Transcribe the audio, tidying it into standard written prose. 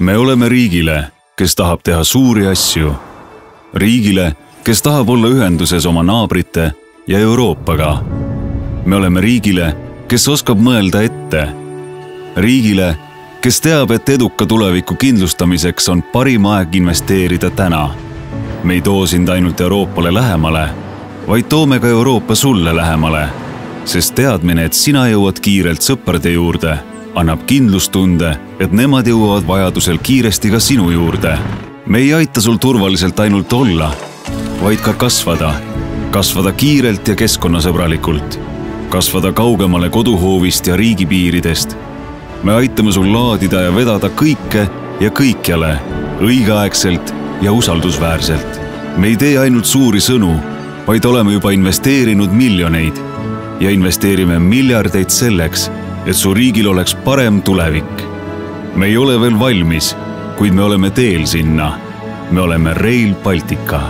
Me oleme riigile, kes tahab teha suuri asju. Riigile, kes tahab olla ühenduses oma naabrite ja Euroopaga. Me oleme riigile, kes oskab mõelda ette. Riigile, kes teab, et eduka tuleviku kindlustamiseks on parim aeg investeerida täna. Me ei too sind ainult Euroopale lähemale, vaid toome ka Euroopa sulle lähemale, sest teadmine, et sina jõuad kiirelt sõprade juurde, annab kindlustunde, et nemad jõuavad vajadusel kiiresti ka sinu juurde. Me ei aita sul turvaliselt ainult olla, vaid ka kasvada. Kasvada kiirelt ja keskkonnasõbralikult. Kasvada kaugemale koduhoovist ja riigipiiridest. Me aitame sul laadida ja vedada kõike ja kõikjale, õigeaegselt ja usaldusväärselt. Me ei tee ainult suuri sõnu, vaid oleme juba investeerinud miljoneid ja investeerime miljardeid selleks, et su riigil oleks parem tulevik. Me ei ole veel valmis, kuid me oleme teel sinna. Me oleme Rail Baltica.